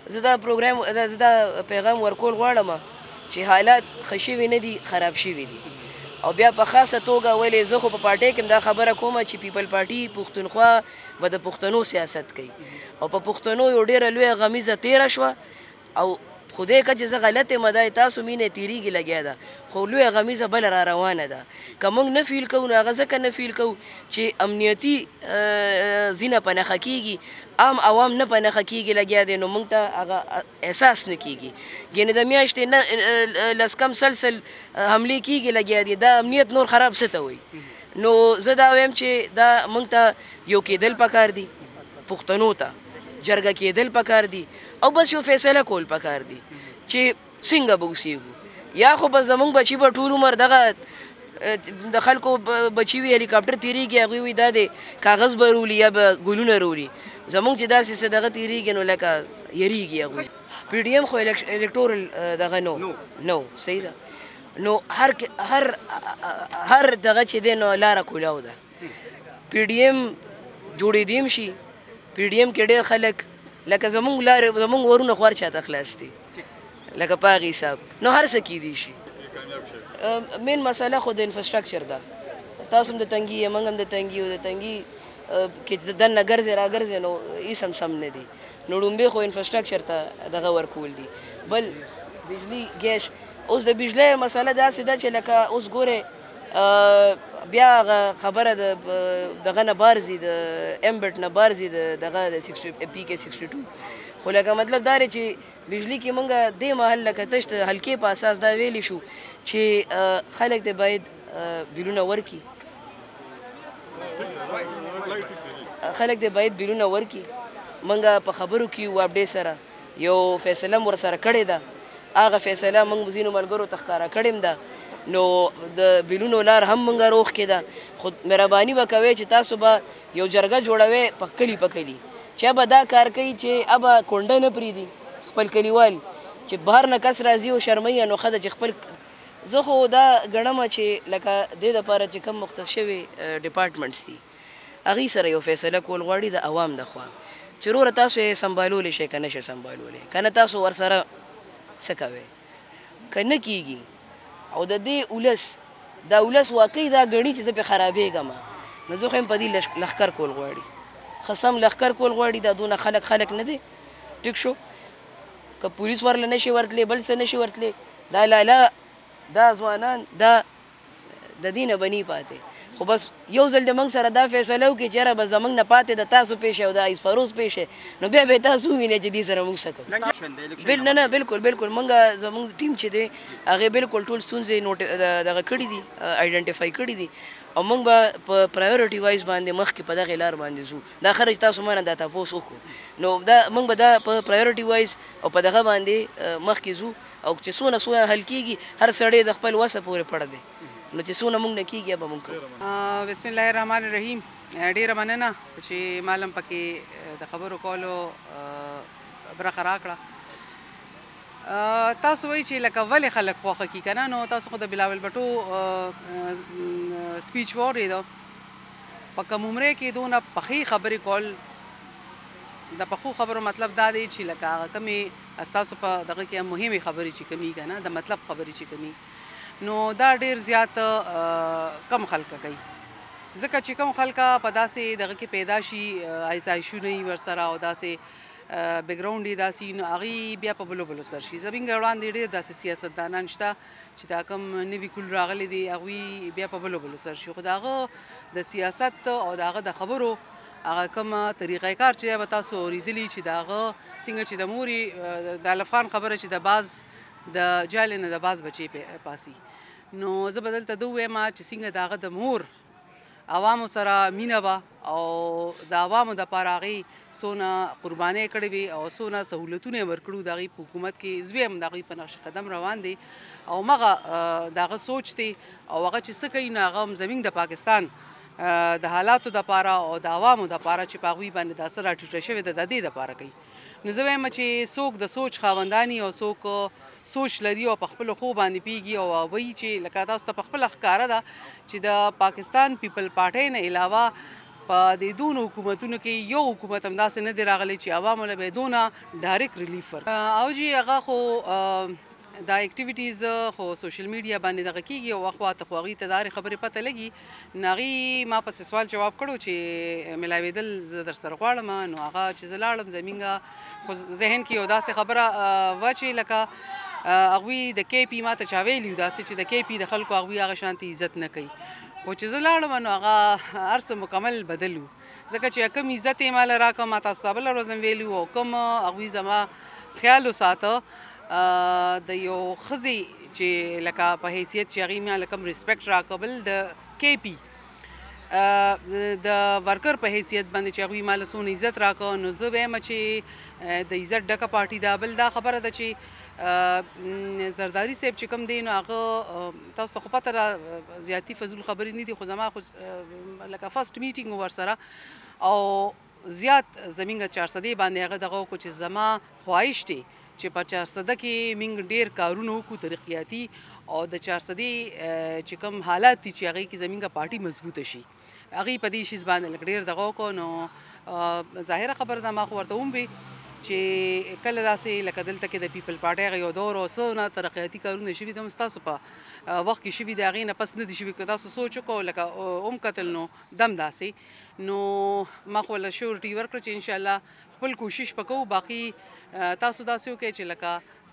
زه دا پروګرام زه دا پیغام ورکول غواړم چې حالات ښه شوي نه دي، خراب شوي دي. او بیا په خاصه توګه ولې زه خو په پارټۍ کې دا خبره کومه چې پیپل پارټي پښتونخوا به د پښتنو سیاست کوي او په پښتنو یو ډېره لویه غمیزه تېره شوه او خدای که چې زه غلط یم دا تاسو مینې تېرېږي لګیا ده، خو لویه غمیزه بله را روانه ده. که موږ نه فیل کوو نو هغه ځکه نه فیل کوو چې امنیتي ځینه په نښه کېږي، عام عوام نه په نښه کېږي لګیا دی، نو موږ ته هغه احساس نه کېږي. یعنې د میاشتې نه لس کم سلسل حملې کېږي لګیا دي، دا امنیت نور خراب څه ته وایي؟ نو زه دا وایم چې دا موږ ته یو کېدل پکار دي، پښتنو ته جرګه کېدل پکار دي او بس یو فیصله کول پکار دي چې څنګه به اوسېږو. یا خو بس زموږ بچي به ټول عمر دغه د خلکو بچي وي هلیکاپټر تېرېږي، هغوی وایي دا د کاغذ به رولي یا به ګلونه رولي. زموږ چې داسې څه دغه تېرېږي نو لکه یریږي هغوی. پی ډي ایم خو الکټورل دغه نو صحیح ده. نو هر دغه چې دی نو لاره کولاو ده. پی ډي ایم جوړېدیم شي، پی ډي ایم کې ډېر خلک لکه زموږ لارې زموږ ورونه خو هر چاته خلاص دي لکه په هغې حساب، نو هر څه کیدی شي. مین مسله خو د انفراسټرکچر ده. تاسو هم د تنګي یې، موږ هم د تنګي یو. د تنګي کې دننه ګرځې را ګرځې نو هېڅ هم سم نه دي. نو لومبۍ خو انفراسټرکچر ته دغه ورکول دي. بل بجلي ګیس، اوس د بجلۍ مسله داسې ده چې لکه اوس ګورې بیا هغه خبره دغه نه بارځي، د امبټ نه بارځي دغه د PK 62. خو لکه مطلب دا دی چې بجلي کې موږ دې محل لکه تش د حلقې په اساس دا ویلی شو چې خلک دې باید بیلونه ورکړي، خلک دې باید بیلونه ورکړي. موږ په خبرو کې یو اپډیټ سره یو فیصله هم ورسره کړې ده، هغه فیصله موږ ځینو ملګرو ته ښکاره کړې ده. نو د بیلونو لار هم موږ روغ کې ده. خو مهرباني به کوئ چې تاسو به یو جرګه جوړوئ په کلي په کلي، چې به دا کار کوي چې ابه کونډه نه پرېږدي خپل کلیوال، چې بهر نه کس راځي او شرموي نو ښه ده چې خپل. زه خو دا ګڼمه چې لکه دې دپاره چې کوم مختص شوي ډپارټمنټس دي هغوی سره یو فیصله کول غواړي د عوام د خوا چې وروره تاسو یې سمبالولی شئ که نه شئ سمبالولی، که نه تاسو ورسره څه کوئ. که نه کېږي او د دې ولس دا ولس واقعي دا ګڼي چې زه پرې خرابېږم، نو زه خو یم په دې لښکر کول غواړي، ښه سم لښکر کول غواړي. دا دونه خلک نه دی. ټیک شو، که پولیس ورله نه شي ورتلی، بل څه نه شي ورتلی، دا لالا دا ځوانان دا د دې نه بني پاتې. خو بس یو ځل د موږ سره دا فیصله وکړي چې یاره به زموږ نه پاتې د تاسو پیښې او د ایس فروز پیښې، نو بیا به تاسو ووینئ چې دې سره موږ څه کوو. نه بالکل موږ زموږ ټیم چې دی هغې بالکل ټول ستونزې دغه کړي دي، آیډنټیفای کړي دي، او موږ به په پرایورټي وایز باندې مخکې په دغې لار باندې ځو. دا خرج تاسو ما نه دا تپوس وکړو، نو دا موږ به دا په پرایورټي وایز او په دغه باندې مخکې ځو، او چې څونه حل کېږي هر سړی د خپل وسه پورې پړه دی، نو چې څونه موږ نه کېږي به موږ کوو. بسم الله الرحمن الرحیم. ډېره مننه چې معلم پکې د خبرو کولو برخه راکړه. تاسو وایئ چې لکه ولې خلک خوښه کي که نه، نو تاسو خو د بلاول بټو سپیچ واورېده. په کم عمرۍ کې دونه پخې خبرې کول، د پخو خبرو مطلب دا دی چې لکه هغه کمې ستاسو په دغه کې مهمې خبرې چې کمي که نه، د مطلب خبرې چې کمي، نو دا ډېر زیات کم خلکه کوي. ځکه چې کم خلکه په داسې دغه کې پیدا شي، آیزایشونه یې ورسره او داسې بیکګراونډ یې داسې، نو هغوی بیا په بلو سر شي. زموږ وړاندې ډېر داسې سیاستدانان شته چې دا کوم نوي کول راغلي دي، هغوی بیا په بلو سر شي. خو د هغه د سیاست او د هغه د خبرو هغه کومه طریقه کار چې به تاسو اورېدلي چې د هغه څنګه چې د مورې د الف خان خبره چې د باز د جالې نه د باز بچی پاسي، نو زه به دلته ده ووایم چې څنګه د هغه د مور عوامو سره مینه وه او د عوامو دپاره هغې څونه قربانۍ کړې وې او څونه سهولتونه یې ورکړو د هغې په حکومت کې. زوی هم د هغوی په نقش قدم روان دی او همغه د هغه سوچ دی او هغه چې څه کوي نو هغه هم زموږ د پاکستان د حالاتو دپاره او د عوامو دپاره چې په هغوی باندې دا څه راټیټه شوې ده د دې دپاره کوي. نو زه وایم چې څوک د سوچ خاوندان او څوک سوچ لري او په خپلو ښو باندې پوهېږي او وایي چې لکه تاسو ته په خپله ښکاره ده چې د پاکستان پیپل پارټۍ نه علاوه په دې دونو حکومتونو کې یو حکومت همداسې نه دی راغلی چې عوامو له به یې دونه ډایرکټ ریلیف ورکړي. او جي هغه خو دا اکټیویټیز خو سوشل میډیا باندې دغه کېږي او وخت خو هغوی ته دا خبرې پته لګي نو هغوی ما پسې سوال جواب کړو چې ملاوېدل زه در سره غواړم نو هغه چې زه لاړم زمونږ خو ذهن کې یو داسې خبره وه چې لکه هغوی د کے پي ما ته چا ویلي وو داسې چې د کے پي د خلکو هغوی هغه شانتې عزت نه کوي خو چې زه لاړم نو هغه هر څه مکمل بدل وو ځکه چې کوم عزت یې ماله راکړه ما تاسو ته بله ورځ هم ویلي وو او کوم هغوی زما خیال وساته د یو ښځې چې لکه په حیثیت چې هغوی ما له کوم ریسپیکټ راکړه بل د کے پي د ورکر په حیثیت باندې چې هغوی ما له څونه عزت راکړه نو زه وایم چې د عزت ډکه پارټي ده بل دا خبره ده چې زرداري صاحب چې کوم دی نو هغه تاسو ته خو پته ده زیاتي فضول خبرې نه دي خو زما خو لکه فرسټ میټینګ و ورسره او زیات زمونږ 400 باندې هغه دغه وکړو چې زما خواهش دی چې په 400 کې موږ ډېر کارونه وکړو ترقیاتي او د 400 چې کوم حالات دي چې هغې کې زمونږ پارټي مضبوطه شي هغې په دې شیز باندې لږ ډېر دغه وکړو نو ظاهره خبره ده ما خو ورته وویل چې کله داسې لکه دلته کې د پیپل پارټۍ هغه یو دور او څه نه ترقیاتي کارونه شوي دي هم ستاسو په وخت کې شوي دي هغې نه پس نه دي شوي که تاسو سوچ وکړو لکه هم کتل نو دم داسې نو ما خو له شورټي ورکړه چې انشاءالله خپل کوشش به کوو باقي تاسو داسې وکړئ چې لکه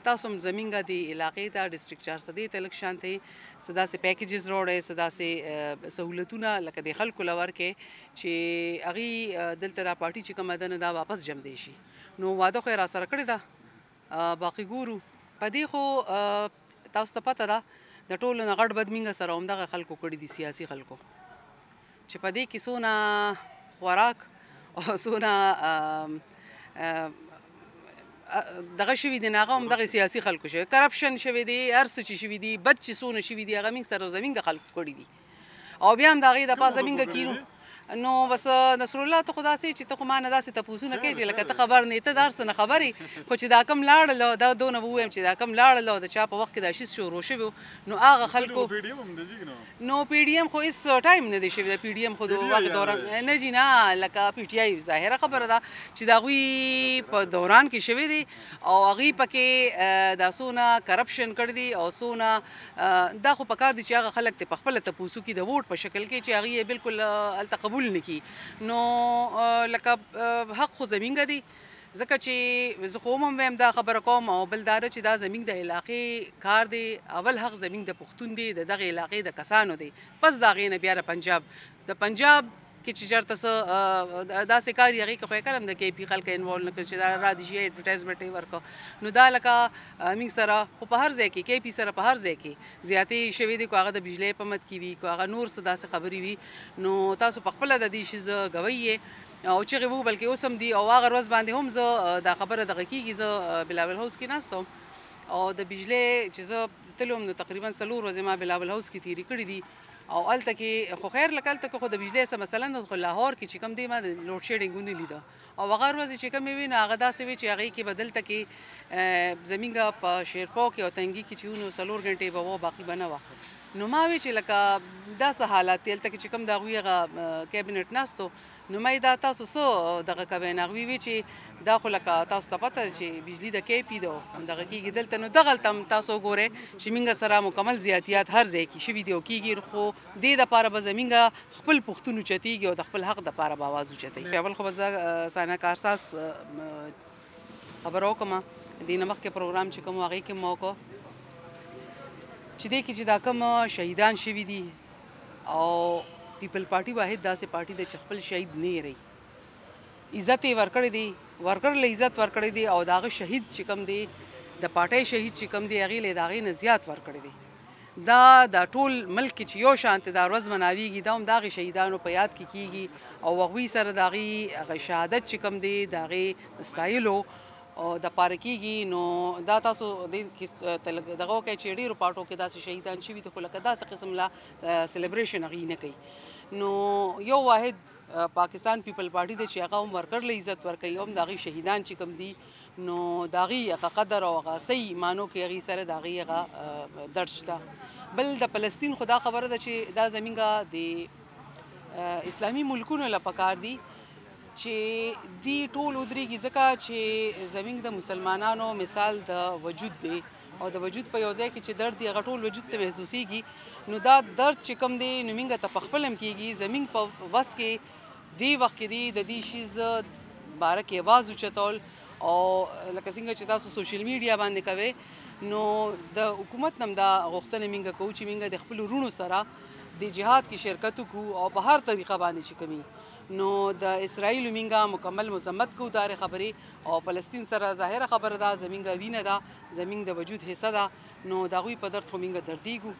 تاسو هم زمونږ د علاقې ته ډسټرکټ 400 ته لږ شانتې څه داسې پیکیجز راوړئ څه داسې سهولتونه لکه د خلکو له ورکړئ چې هغوی دلته دا پارټي چې کومه ده نه دا واپس جمدی شي نو واده خو یې راسره کړې ده باقي ګورو په دې خو تاسو ته پته ده د ټولو نه غټ بد مینګه سره همدغه خلکو کړي دي سیاسي خلکو چې په دې کې څونه خوراک او څونه دغه شوي دي نه هغه همدغې سیاسي خلکو شوی کرپشن شوی دی هر څه چې شوي دي بد چې څونه شوي دي هغه موږ سره زمونږ خلکو کړي دي او بیا هم د هغې دپاسه موږ کینو نو بس نصر الله ته خو داسې چې ته خو ما نه داسې تپوسونه کوې چې لکه ته خبر نه یې ته د هر څه نه خبر یې خو چې دا کم لاړل دا دونه به ووایم چې دا کم لاړل او د چا په وخت کې دا شیز شروع شوی نو هغه خلکو نو پی ډي ایم خو هېڅ ټایم نه دی شوی د پی ډي ایم خو د وخت دوران نه جي نه لکه پی ټي آی ظاهره خبره ده چې د هغوی په دوران کې شوی دی او هغوی پکې دا څونه کرپشن کړی دی او څونه دا خو پکار دي چې هغه خلک ته پخپله تپوسو کړي د ووټ په شکل کې چې هغوی یې بالکل هلته قبول نه کړي نو لکه حق خو زمونږ دی ځکه چې زه خو هم وایم دا خبره کوم او بل دا ده چې دا زمونږ د علاقې کار دی اول حق زمونږ د پښتون دی د دغې علاقې د کسانو دی پس د هغې نه بیا د پنجاب کې چې چېرته څه داسې کار یې هغې کې خو یې کله هم د کے پي خلک انوالو نه کړي چې دا را دي شي اډورټایزمنټ یې ورکړه نو دا لکه موږ سره خو په هر ځای کې کے پي سره په هر ځای کې زیاتې شوي دي کو هغه د بجلۍ په مد کې وي کو هغه نور څه داسې خبرې وي نو تاسو پخپله د دې شي ګوی یې او چغې وو بلکې اوس هم دي او هغه ورځ باندې هم زه دا خبره دغه کېږي زه بلاول هاوس کې ناست وم او د بجلۍ چې زه تللی وم نو تقریبا 4 ورځې ما بلاول هاوس کې تېرې کړي دي او هلته کې خو خیر لکه هلته کې خو د بجلۍ څه مثلا خو لاهور کې چې کوم دی ما د لوډ شیډینګ ونه لیده او هغه ورځې چې کومې وي نو هغه داسې وي چې هغې کې به دلته کې زمونږ په شیرپو کې او تنګي کې چې وو نو 4 غنټې به وه باقي به نه وه نو ما وی چې لکه داسې حالات دي هلته کې چې کوم د هغوی هغه کابینټ ناستو نو ما دا تاسو څه دغه کوئ نو هغوی وي چې دا خو لکه تاسو ته پته چې بجلي د کے پي ده همدغه کېږي دلته نو دغلته هم تاسو وګورئ چې موږ سره مکمل زیاتیات هر ځای کې شوي دي او کېږي خو دې دپاره به زموږ خپل پښتون اوچتېږي او د خپل حق دپاره به اواز اوچتوي اول خو به زه ثانیه کارساز خبره وکړم دې نه مخکې پروګرام چې کوم هغې کې مو وکړو چې دې کې چې دا کوم شهیدان شوي دي او پیپل پارټي واحد داسې پارټي ده چې خپل شهید نه هېروي عزت یې ورکړی دی ورکر له عزت ورکړی دی او د هغه شهید چې کوم دی د پارټۍ شهید چې کوم دی هغې له د هغې نه زیات ورکړی دی دا د ټول ملک کې چې یو شانتې دا ورځ مناویږي دا هم د هغې شهیدانو په یاد کې کیږي او هغوی سره د هغې هغه شهادت چې کوم دی د هغې ستایلو او د پاره کېږي نو دا تاسو دغه وکړئ چې ډېرو پارټو کې داسې شهیدان شوي دي خو لکه داسې قسم لا سیلیبریشن هغوی نه کوي نو یو واحد پاکستان پیپل پارټي دی چې هغه هم ورکر له عزت ورکوي او هم د هغوی شهیدان چې کوم دي نو د هغوی هغه قدر او هغه صحیح معنو کې هغوی سره د هغوی هغه درد شته بل د فلسطین خو دا خبره ده چې دا زمونږ د اسلامي ملکونو له پکار دي چې دی ټول ودرېږي ځکه چې زموږ د مسلمانانو مثال د وجود دی او د وجود په یو ځای کې چې درد دی هغه ټول وجود ته محسوسیږي نو دا درد چې کوم دی نو موږ ته پخپله هم کېږي زموږ په وس کې دی وخت کې دی د دې شي باره کې آواز اوچتول او لکه څنګه چې تاسو سوشل میډیا باندې کوئ نو د حکومت نه هم دا غوښتنه موږ کوو چې موږ د خپلو وروڼو سره د جهاد کې شرکت وکړو او په هر طریقه باندې چې کوي نو د اسرائیلو موږ مکمل مذمت کوو دا خبرې او فلسطین سره ظاهره خبره ده زموږ وینه ده زموږ د وجود حصه ده نو د هغوی په درد خو موږ دردیږو